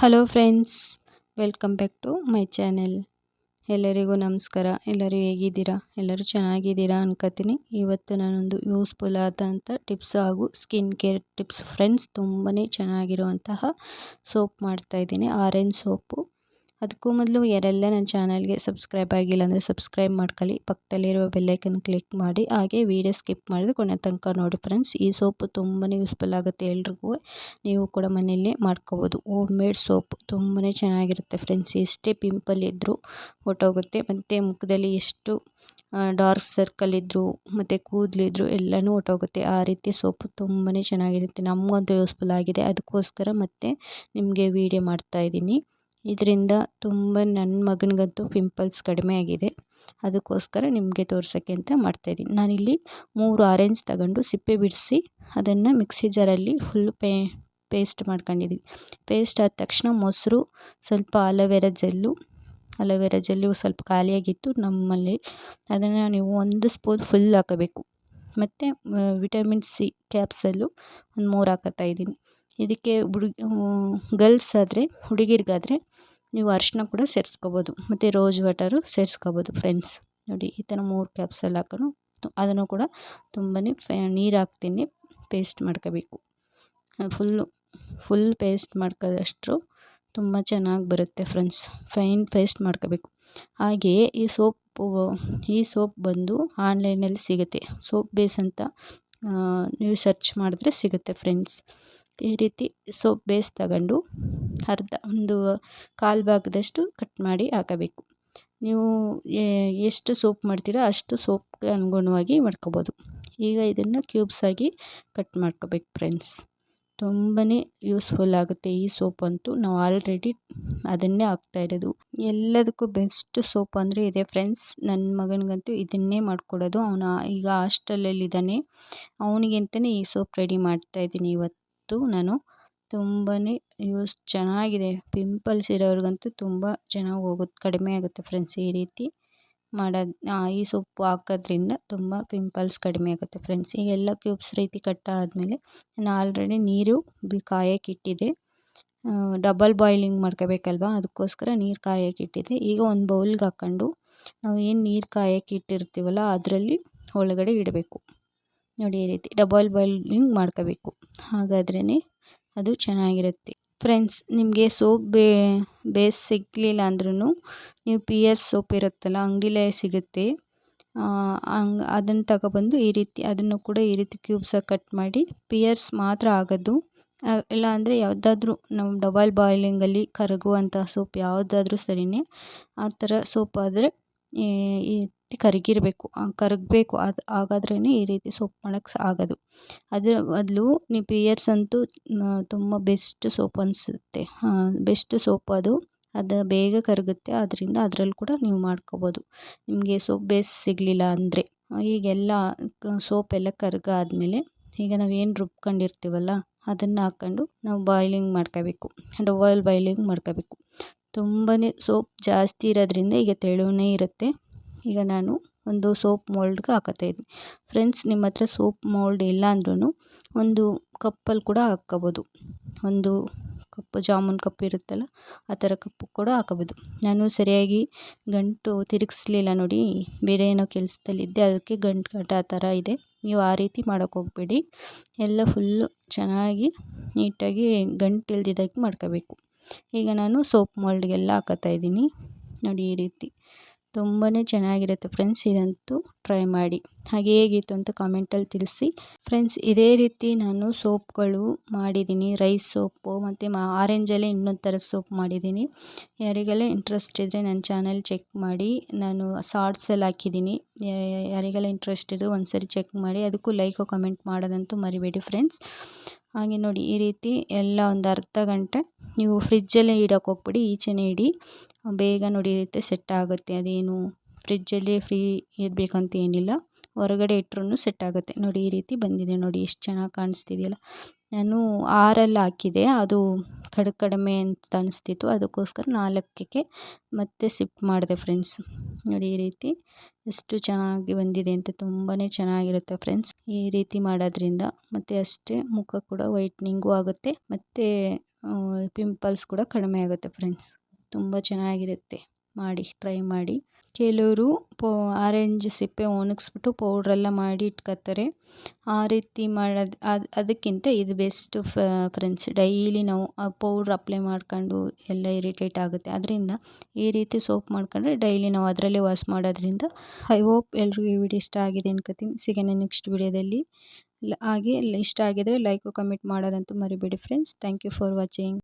Hello friends, welcome back to my channel. ಎಲ್ಲರಿಗೂ ನಮಸ್ಕಾರ. ಎಲ್ಲರೂ ಹೇಗಿದ್ದೀರಾ? ಎಲ್ಲರೂ ಚೆನ್ನಾಗಿದ್ದೀರಾ ಅನ್ಕೋತೀನಿ. ಇವತ್ತು ನಾನೊಂದು ಯೂಸ್ಫುಲ್ ಆದಂಥ ಟಿಪ್ಸ್ ಹಾಗೂ ಸ್ಕಿನ್ ಕೇರ್ ಟಿಪ್ಸ್ ಫ್ರೆಂಡ್ಸ್. ತುಂಬಾ ಚೆನ್ನಾಗಿರುವಂತಹ ಸೋಪ್ ಮಾಡ್ತಾಯಿದ್ದೀನಿ, ಆರೆಂಜ್ ಸೋಪು. ಅದಕ್ಕೂ ಮೊದಲು ಯಾರೆಲ್ಲ ನನ್ನ ಚಾನಲ್ಗೆ ಸಬ್ಸ್ಕ್ರೈಬ್ ಆಗಿಲ್ಲ ಅಂದರೆ ಸಬ್ಸ್ಕ್ರೈಬ್ ಮಾಡ್ಕೊಳ್ಳಿ, ಪಕ್ಕದಲ್ಲಿರುವ ಬೆಲ್ಲೈಕನ್ ಕ್ಲಿಕ್ ಮಾಡಿ, ಹಾಗೆ ವೀಡಿಯೋ ಸ್ಕಿಪ್ ಮಾಡಿದ್ರೆ ಕೊನೆ ತನಕ ನೋಡಿ ಫ್ರೆಂಡ್ಸ್. ಈ ಸೋಪು ತುಂಬಾ ಯೂಸ್ಫುಲ್ ಆಗುತ್ತೆ ಎಲ್ರಿಗೂ. ನೀವು ಕೂಡ ಮನೆಯಲ್ಲೇ ಮಾಡ್ಕೋಬೋದು. ಹೋಮ್ ಮೇಡ್ ಸೋಪ್ ತುಂಬಾ ಚೆನ್ನಾಗಿರುತ್ತೆ ಫ್ರೆಂಡ್ಸ್. ಎಷ್ಟೇ ಪಿಂಪಲ್ ಇದ್ದರೂ ಹೊಟ್ಟೋಗುತ್ತೆ, ಮತ್ತು ಮುಖದಲ್ಲಿ ಎಷ್ಟು ಡಾರ್ಕ್ ಸರ್ಕಲ್ ಇದ್ದರೂ ಮತ್ತು ಕೂದಲಿದ್ರು ಎಲ್ಲನೂ ಹೊಟ್ಟೋಗುತ್ತೆ. ಆ ರೀತಿ ಸೋಪು ತುಂಬಾ ಚೆನ್ನಾಗಿರುತ್ತೆ. ನಮಗಂತೂ ಯೂಸ್ಫುಲ್ ಆಗಿದೆ, ಅದಕ್ಕೋಸ್ಕರ ಮತ್ತೆ ನಿಮಗೆ ವೀಡಿಯೋ ಮಾಡ್ತಾಯಿದ್ದೀನಿ. ಇದರಿಂದ ತುಂಬ ನನ್ನ ಮಗನಿಗಂತೂ ಪಿಂಪಲ್ಸ್ ಕಡಿಮೆ ಆಗಿದೆ, ಅದಕ್ಕೋಸ್ಕರ ನಿಮಗೆ ತೋರ್ಸೋಕ್ಕೆ ಅಂತ ಮಾಡ್ತಾಯಿದ್ದೀನಿ. ನಾನಿಲ್ಲಿ 3 ಆರೆಂಜ್ ತಗೊಂಡು ಸಿಪ್ಪೆ ಬಿಡಿಸಿ ಅದನ್ನು ಮಿಕ್ಸಿ ಜಾರಲ್ಲಿ ಫುಲ್ ಪೇಸ್ಟ್ ಮಾಡ್ಕೊಂಡಿದ್ದೀವಿ. ಪೇಸ್ಟ್ ಆದ ತಕ್ಷಣ ಮೊಸರು, ಸ್ವಲ್ಪ ಅಲೋವೆರಾ ಜೆಲ್ಲು ಸ್ವಲ್ಪ ಖಾಲಿಯಾಗಿತ್ತು ನಮ್ಮಲ್ಲಿ. ಅದನ್ನು ನೀವು 1 ಸ್ಪೂನ್ ಫುಲ್ ಹಾಕಬೇಕು. ಮತ್ತು ವಿಟಮಿನ್ ಸಿ ಕ್ಯಾಪ್ಸಲ್ಲು ಒಂದು 3 ಹಾಕತ್ತಾ ಇದ್ದೀನಿ. ಇದಕ್ಕೆ ಗರ್ಲ್ಸ್ ಆದರೆ, ಹುಡುಗಿರಿಗಾದರೆ ನೀವು ಅರಿಶಿನ ಕೂಡ ಸೇರಿಸ್ಕೋಬೋದು, ಮತ್ತು ರೋಸ್ ವಾಟರು ಸೇರಿಸ್ಕೋಬೋದು ಫ್ರೆಂಡ್ಸ್. ನೋಡಿ ಈ ಥರ 3 ಕ್ಯಾಪ್ಸಲ್ ಹಾಕೋಣ. ಅದನ್ನು ಕೂಡ ತುಂಬಾ ನೀರು ಹಾಕ್ತೀನಿ, ಪೇಸ್ಟ್ ಮಾಡ್ಕೋಬೇಕು. ಫುಲ್ ಪೇಸ್ಟ್ ಮಾಡ್ಕೊಳ್ಳೋಷ್ಟು ತುಂಬ ಚೆನ್ನಾಗಿ ಬರುತ್ತೆ ಫ್ರೆಂಡ್ಸ್. ಫೈನ್ ಪೇಸ್ಟ್ ಮಾಡ್ಕೋಬೇಕು. ಹಾಗೆಯೇ ಈ ಸೋಪ್ ಬಂದು ಆನ್ಲೈನಲ್ಲಿ ಸಿಗುತ್ತೆ. ಸೋಪ್ ಬೇಸ್ ಅಂತ ನೀವು ಸರ್ಚ್ ಮಾಡಿದ್ರೆ ಸಿಗುತ್ತೆ ಫ್ರೆಂಡ್ಸ್. ಈ ರೀತಿ ಸೋಪ್ ಬೇಸ್ ತಗೊಂಡು ಒಂದು ಕಾಲು ಭಾಗದಷ್ಟು ಕಟ್ ಮಾಡಿ ಹಾಕಬೇಕು. ನೀವು ಎಷ್ಟು ಸೋಪ್ ಮಾಡ್ತೀರೋ ಅಷ್ಟು ಸೋಪ್ಗೆ ಅನುಗುಣವಾಗಿ ಮಾಡ್ಕೋಬೋದು. ಈಗ ಇದನ್ನು ಕ್ಯೂಬ್ಸ್ ಆಗಿ ಕಟ್ ಮಾಡ್ಕೋಬೇಕು ಫ್ರೆಂಡ್ಸ್. ತುಂಬಾ ಯೂಸ್ಫುಲ್ ಆಗುತ್ತೆ ಈ ಸೋಪ್ ಅಂತೂ. ನಾವು ಆಲ್ರೆಡಿ ಅದನ್ನೇ ಹಾಕ್ತಾಯಿರೋದು. ಎಲ್ಲದಕ್ಕೂ ಬೆಸ್ಟ್ ಸೋಪ್ ಅಂದರೆ ಇದೆ ಫ್ರೆಂಡ್ಸ್. ನನ್ನ ಮಗನಿಗಂತೂ ಇದನ್ನೇ ಮಾಡಿಕೊಡೋದು. ಅವನು ಈಗ ಹಾಸ್ಟೆಲಲ್ಲಿದ್ದಾನೆ, ಅವನಿಗೆ ಅಂತಲೇ ಈ ಸೋಪ್ ರೆಡಿ ಮಾಡ್ತಾಯಿದ್ದೀನಿ ಇವತ್ತು ನಾನು. ತುಂಬಾ ಚೆನ್ನಾಗಿದೆ. ಪಿಂಪಲ್ಸ್ ಇರೋರಿಗಂತೂ ತುಂಬ ಚೆನ್ನಾಗಿ ಕಡಿಮೆ ಆಗುತ್ತೆ ಫ್ರೆಂಡ್ಸ್. ಈ ರೀತಿ ಈ ಸೊಪ್ಪು ಹಾಕೋದ್ರಿಂದ ತುಂಬ ಪಿಂಪಲ್ಸ್ ಕಡಿಮೆ ಆಗುತ್ತೆ ಫ್ರೆಂಡ್ಸ್. ಈಗೆಲ್ಲ ಕ್ಯೂಬ್ಸ್ ರೀತಿ ಕಟ್ಟಾದಮೇಲೆ ನಾನು ಆಲ್ರೆಡಿ ನೀರು ಕಾಯೋಕ್ಕಿಟ್ಟಿದ್ದೆ. ಡಬಲ್ ಬಾಯ್ಲಿಂಗ್ ಮಾಡ್ಕೋಬೇಕಲ್ವ, ಅದಕ್ಕೋಸ್ಕರ ನೀರು ಕಾಯೋಕ್ಕಿಟ್ಟಿದ್ದೆ. ಈಗ ಒಂದು ಬೌಲ್ಗೆ ಹಾಕ್ಕೊಂಡು ನಾವು ಏನು ನೀರು ಕಾಯೋಕ್ಕಿಟ್ಟಿರ್ತೀವಲ್ಲ ಅದರಲ್ಲಿ ಒಳಗಡೆ ಇಡಬೇಕು. ನೋಡಿ ಈ ರೀತಿ ಡಬಲ್ ಬಾಯ್ಲಿಂಗ್ ಮಾಡ್ಕೋಬೇಕು, ಹಾಗಾದ್ರೇ ಅದು ಚೆನ್ನಾಗಿರುತ್ತೆ ಫ್ರೆಂಡ್ಸ್. ನಿಮಗೆ ಸೋಪ್ ಬೇಸ್ ಸಿಗಲಿಲ್ಲ ಅಂದ್ರೂ ನೀವು ಪಿಯರ್ಸ್ ಸೋಪ್ ಇರುತ್ತಲ್ಲ, ಅಂಗಡಿಲೇ ಸಿಗುತ್ತೆ, ಅದನ್ನು ತಗೊಬಂದು ಈ ರೀತಿ ಅದನ್ನು ಕೂಡ ಈ ರೀತಿ ಕ್ಯೂಬ್ಸಾಗಿ ಕಟ್ ಮಾಡಿ, ಪಿಯರ್ಸ್ ಮಾತ್ರ ಆಗೋದು. ಇಲ್ಲ ಅಂದರೆ ಯಾವುದಾದ್ರೂ ನಾವು ಡಬಲ್ ಬಾಯ್ಲಿಂಗಲ್ಲಿ ಕರಗುವಂಥ ಸೋಪ್ ಯಾವುದಾದ್ರೂ ಸರಿಯೇ. ಆ ಥರ ಸೋಪ್ ಆದರೆ ಈ ರೀತಿ ಕರಗಬೇಕು, ಹಾಗಾದ್ರೇ ಈ ರೀತಿ ಸೋಪ್ ಮಾಡೋಕ್ಕೆ ಆಗೋದು. ಅದರ ಬದಲು ನೀವು ಪಿಯರ್ಸ್ ಅಂತೂ ತುಂಬ ಬೆಸ್ಟ್ ಸೋಪ್ ಅನಿಸುತ್ತೆ, ಬೆಸ್ಟ್ ಸೋಪ್ ಅದು ಬೇಗ ಕರಗುತ್ತೆ. ಅದರಿಂದ ಅದರಲ್ಲಿ ಕೂಡ ನೀವು ಮಾಡ್ಕೋಬೋದು, ನಿಮಗೆ ಸೋಪ್ ಬೇಸ್ ಸಿಗಲಿಲ್ಲ ಅಂದರೆ. ಈಗೆಲ್ಲ ಸೋಪ್ ಎಲ್ಲ ಕರಗಾದ್ಮೇಲೆ ಈಗ ನಾವೇನು ರುಬ್ಕೊಂಡಿರ್ತೀವಲ್ಲ ಅದನ್ನು ಹಾಕ್ಕೊಂಡು ನಾವು ಬಾಯ್ಲಿಂಗ್ ಮಾಡ್ಕೋಬೇಕು, ಡಬಲ್ ಬಾಯ್ಲಿಂಗ್ ಮಾಡ್ಕೋಬೇಕು. ತುಂಬಾ ಸೋಪ್ ಜಾಸ್ತಿ ಇರೋದ್ರಿಂದ ಈಗ ತೆಳುವೇ ಇರುತ್ತೆ. ಈಗ ನಾನು ಒಂದು ಸೋಪ್ ಮೋಲ್ಡ್ಗೆ ಹಾಕೋತಾಯಿದ್ದೀನಿ ಫ್ರೆಂಡ್ಸ್. ನಿಮ್ಮ ಹತ್ರ ಸೋಪ್ ಮೋಲ್ಡ್ ಇಲ್ಲ ಅಂದ್ರೂ ಒಂದು ಕಪ್ಪಲ್ಲಿ ಕೂಡ ಹಾಕ್ಕೋಬೋದು. ಒಂದು ಕಪ್ ಜಾಮೂನ್ ಕಪ್ ಇರುತ್ತಲ್ಲ, ಆ ಥರ ಕಪ್ಪು ಕೂಡ ಹಾಕೋಬೋದು. ನಾನು ಸರಿಯಾಗಿ ಗಂಟು ತಿರುಗಿಸ್ಲಿಲ್ಲ ನೋಡಿ, ಬೇರೆ ಏನೋ ಕೆಲಸದಲ್ಲಿದ್ದೆ, ಅದಕ್ಕೆ ಗಂಟು ಕಟ್ಟೋ ಥರ ಇದೆ. ನೀವು ಆ ರೀತಿ ಮಾಡೋಕ್ಕೆ ಹೋಗಬೇಡಿ. ಎಲ್ಲ ಫುಲ್ಲು ಚೆನ್ನಾಗಿ ನೀಟಾಗಿ ಗಂಟು ಇಲ್ದಿದ್ದಾಗೆ ಮಾಡ್ಕೋಬೇಕು. ಈಗ ನಾನು ಸೋಪ್ ಮೋಲ್ಡ್ಗೆಲ್ಲ ಹಾಕೋತಾಯಿದ್ದೀನಿ ನೋಡಿ ಈ ರೀತಿ. ತುಂಬಾ ಚೆನ್ನಾಗಿರುತ್ತೆ ಫ್ರೆಂಡ್ಸ್, ಇದಂತೂ ಟ್ರೈ ಮಾಡಿ. ಹಾಗೆ ಹೇಗಿತ್ತು ಅಂತ ಕಾಮೆಂಟಲ್ಲಿ ತಿಳಿಸಿ ಫ್ರೆಂಡ್ಸ್. ಇದೇ ರೀತಿ ನಾನು ಸೋಪ್ಗಳು ಮಾಡಿದ್ದೀನಿ, ರೈಸ್ ಸೋಪು ಮತ್ತು ಆರೆಂಜಲ್ಲೇ ಇನ್ನೊಂದು ಥರದ ಸೋಪ್ ಮಾಡಿದ್ದೀನಿ. ಯಾರಿಗೆಲ್ಲ ಇಂಟ್ರೆಸ್ಟ್ ಇದ್ದರೆ ನನ್ನ ಚಾನಲ್ ಚೆಕ್ ಮಾಡಿ, ನಾನು ಶಾರ್ಟ್ಸಲ್ಲಿ ಹಾಕಿದ್ದೀನಿ. ಯಾರಿಗೆಲ್ಲ ಇಂಟ್ರೆಸ್ಟ್ ಇದ್ದರೂ ಒಂದು ಸರಿ ಚೆಕ್ ಮಾಡಿ. ಅದಕ್ಕೂ ಲೈಕು ಕಮೆಂಟ್ ಮಾಡೋದಂತೂ ಮರಿಬೇಡಿ ಫ್ರೆಂಡ್ಸ್. ಹಾಗೆ ನೋಡಿ ಈ ರೀತಿ ಎಲ್ಲ ಒಂದು ಅರ್ಧ ಗಂಟೆ ನೀವು ಫ್ರಿಜ್ಜಲ್ಲೇ ಇಡೋಕ್ಕೆ ಹೋಗ್ಬೇಡಿ, ಈಚೆನೇ ಇಡಿ. ಬೇಗ ನೋಡಿ ಈ ರೀತಿ ಸೆಟ್ ಆಗುತ್ತೆ. ಅದೇನು ಫ್ರಿಜ್ಜಲ್ಲಿ ಇಡಬೇಕಂತ ಏನಿಲ್ಲ, ಹೊರಗಡೆ ಇಟ್ರೂ ಸೆಟ್ ಆಗುತ್ತೆ. ನೋಡಿ ಈ ರೀತಿ ಬಂದಿದೆ, ನೋಡಿ ಎಷ್ಟು ಚೆನ್ನಾಗಿ ಕಾಣಿಸ್ತಿದೆಯಲ್ಲ. ನಾನು 6ಅಲ್ಲಿ ಹಾಕಿದೆ, ಅದು ಕಡಿಮೆ ಅಂತ ಅನಿಸ್ತಿತ್ತು, ಅದಕ್ಕೋಸ್ಕರ 4ಕ್ಕೆ ಮತ್ತೆ ಶಿಫ್ಟ್ ಮಾಡಿದೆ ಫ್ರೆಂಡ್ಸ್. ನೋಡಿ ಈ ರೀತಿ ಎಷ್ಟು ಚೆನ್ನಾಗಿ ಬಂದಿದೆ ಅಂತ. ತುಂಬಾ ಚೆನ್ನಾಗಿರುತ್ತೆ ಫ್ರೆಂಡ್ಸ್ ಈ ರೀತಿ ಮಾಡೋದ್ರಿಂದ. ಮತ್ತು ಅಷ್ಟೇ ಮುಖ ಕೂಡ ವೈಟ್ನಿಂಗು ಆಗುತ್ತೆ, ಮತ್ತು ಪಿಂಪಲ್ಸ್ ಕೂಡ ಕಡಿಮೆ ಆಗುತ್ತೆ ಫ್ರೆಂಡ್ಸ್. ತುಂಬ ಚೆನ್ನಾಗಿರುತ್ತೆ, ಮಾಡಿ ಟ್ರೈ ಮಾಡಿ. ಕೆಲವರು ಆರೆಂಜ್ ಸಿಪ್ಪೆ ಒಣಗಿಸ್ಬಿಟ್ಟು ಪೌಡ್ರೆಲ್ಲ ಮಾಡಿ ಇಟ್ಕೊತಾರೆ. ಆ ರೀತಿ ಮಾಡೋದು ಅದಕ್ಕಿಂತ ಇದು ಬೆಸ್ಟು ಫ್ರೆಂಡ್ಸ್. ಡೈಲಿ ನಾವು ಆ ಪೌಡ್ರ್ ಅಪ್ಲೈ ಮಾಡ್ಕೊಂಡು ಎಲ್ಲ ಇರಿಟೇಟ್ ಆಗುತ್ತೆ. ಅದರಿಂದ ಈ ರೀತಿ ಸೋಪ್ ಮಾಡ್ಕೊಂಡ್ರೆ ಡೈಲಿ ನಾವು ಅದರಲ್ಲೇ ವಾಶ್ ಮಾಡೋದ್ರಿಂದ ಐ ಹೋಪ್ ಎಲ್ರಿಗೂ ಈ ವಿಡಿಯೋ ಇಷ್ಟ ಆಗಿದೆ ಅನ್ಕೋತೀನಿ. ಸಿಗೋಣ ನೆಕ್ಸ್ಟ್ ವಿಡಿಯೋದಲ್ಲಿ. ಹಾಗೆ ಇಷ್ಟ ಆಗಿದರೆ ಲೈಕು ಕಮೆಂಟ್ ಮಾಡೋದಂತೂ ಮರಿಬೇಡಿ friends. Thank you for watching.